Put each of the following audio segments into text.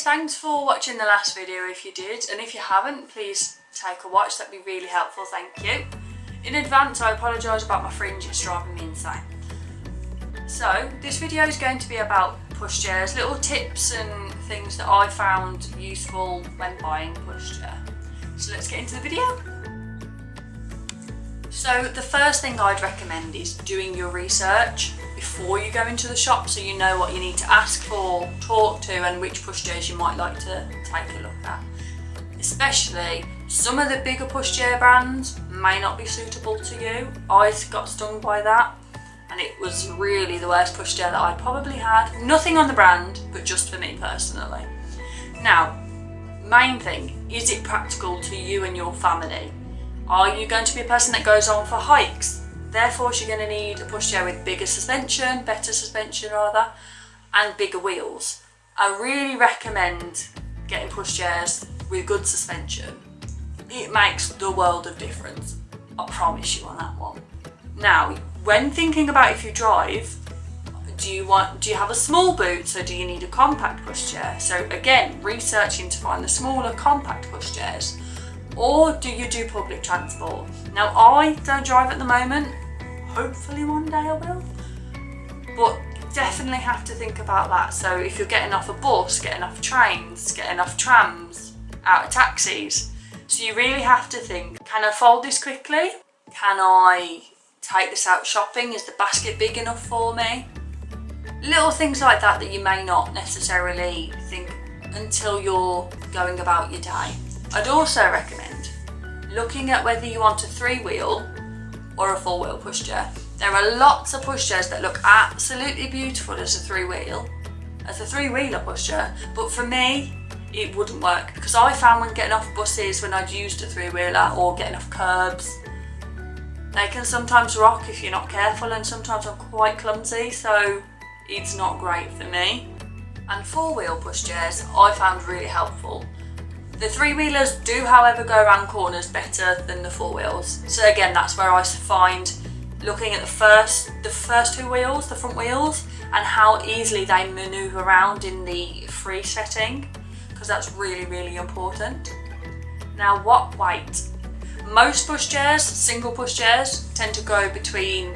guys, thanks for watching the last video if you did, and if you haven't, please take a watch, that'd be really helpful, thank you. In advance, I apologise about my fringe, it's driving me insane. So, this video is going to be about pushchairs, little tips and things that I found useful when buying pushchair. So let's get into the video. So the first thing I'd recommend is doing your research before you go into the shop, so you know what you need to ask for, talk to, and which pushchairs you might like to take a look at. Especially some of the bigger pushchair brands may not be suitable to you. I got stung by that, and it was really the worst pushchair that I probably had. Nothing on the brand, but just for me personally. Now, main thing, is it practical to you and your family? Are you going to be a person that goes on for hikes? Therefore, you're going to need a pushchair with bigger suspension, better suspension rather, and bigger wheels. I really recommend getting pushchairs with good suspension. It makes the world of difference. I promise you on that one. Now, when thinking about if you drive, do you have a small boot, so do you need a compact pushchair? So again, researching to find the smaller compact pushchairs. Or do you do public transport? Now, I don't drive at the moment. Hopefully one day I will. But definitely have to think about that. So if you're getting off a bus, getting off trains, getting off trams, out of taxis. So you really have to think, can I fold this quickly? Can I take this out shopping? Is the basket big enough for me? Little things like that that you may not necessarily think until you're going about your day. I'd also recommend looking at whether you want a 3-wheel or a 4-wheel pushchair. There are lots of pushchairs that look absolutely beautiful as a 3-wheeler pushchair, but for me it wouldn't work, because I found when getting off buses when I'd used a 3-wheeler or getting off curbs, they can sometimes rock if you're not careful, and sometimes I'm quite clumsy, so it's not great for me. And 4-wheel pushchairs I found really helpful. The 3-wheelers do, however, go around corners better than the 4-wheels. So again, that's where I find looking at the first 2 wheels, the front wheels, and how easily they manoeuvre around in the free setting, because that's really, really important. Now, what weight? Most pushchairs, single pushchairs, tend to go between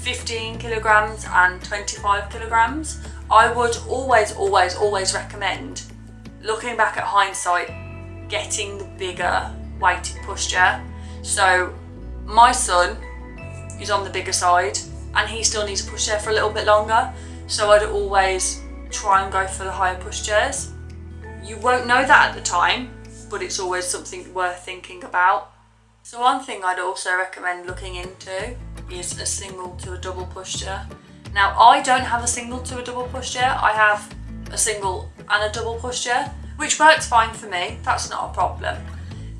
15 kilograms and 25 kilograms. I would always recommend, looking back at hindsight, getting the bigger weighted pushchair. So my son is on the bigger side and he still needs a pushchair for a little bit longer, so I'd always try and go for the higher pushchairs. You won't know that at the time, but it's always something worth thinking about. So one thing I'd also recommend looking into is a single to a double pushchair. Now, I don't have a single to a double pushchair, I have a single and a double pushchair, which works fine for me, that's not a problem.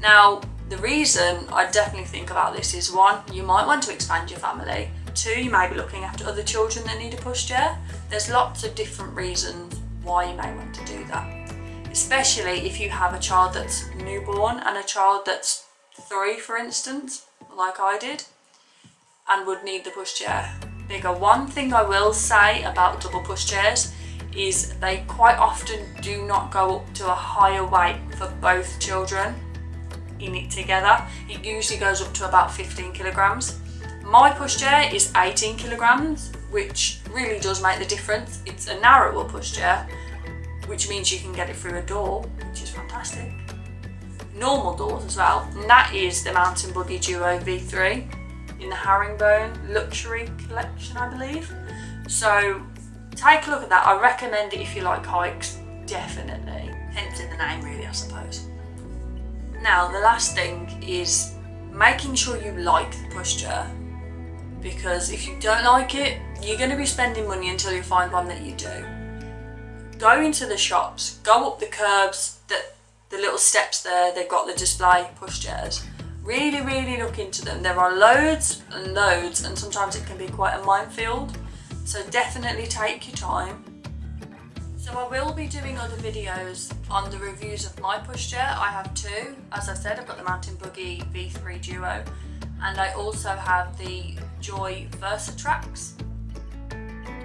Now, the reason I definitely think about this is, 1, you might want to expand your family. 2, you may be looking after other children that need a pushchair. There's lots of different reasons why you may want to do that. Especially if you have a child that's newborn and a child that's 3, for instance, like I did, and would need the pushchair bigger. One thing I will say about double pushchairs is they quite often do not go up to a higher weight for both children in it together. It usually goes up to about 15 kilograms. My pushchair is 18 kilograms, which really does make the difference. It's a narrower pushchair, which means you can get it through a door, which is fantastic. Normal doors as well, and that is the Mountain Buggy Duo V3 in the Herringbone Luxury Collection, I believe. So take a look at that. I recommend it if you like hikes, definitely. Hence in the name really, I suppose. Now, the last thing is making sure you like the pushchair, because if you don't like it, you're going to be spending money until you find one that you do. Go into the shops, go up the curbs, the little steps there, they've got the display pushchairs. Really look into them. There are loads and loads, and sometimes it can be quite a minefield, so definitely take your time. So I will be doing other videos on the reviews of my pushchair. I have 2, as I said. I've got the Mountain Buggy V3 Duo, and I also have the Joy Versatrax.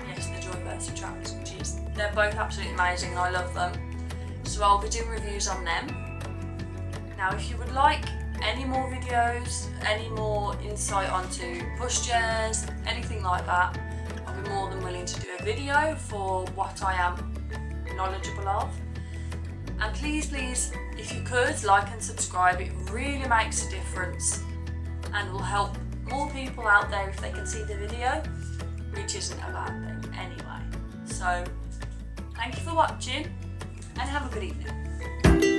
Yes, the Joy Versatrax, they're both absolutely amazing, I love them. so I'll be doing reviews on them. Now if you would like any more videos, any more insight onto pushchairs, anything like that, I'll be more than willing to do a video for what I am knowledgeable of. And please, if you could, like and subscribe. It really makes a difference and will help more people out there if they can see the video, which isn't a bad thing anyway. So thank you for watching and have a good evening.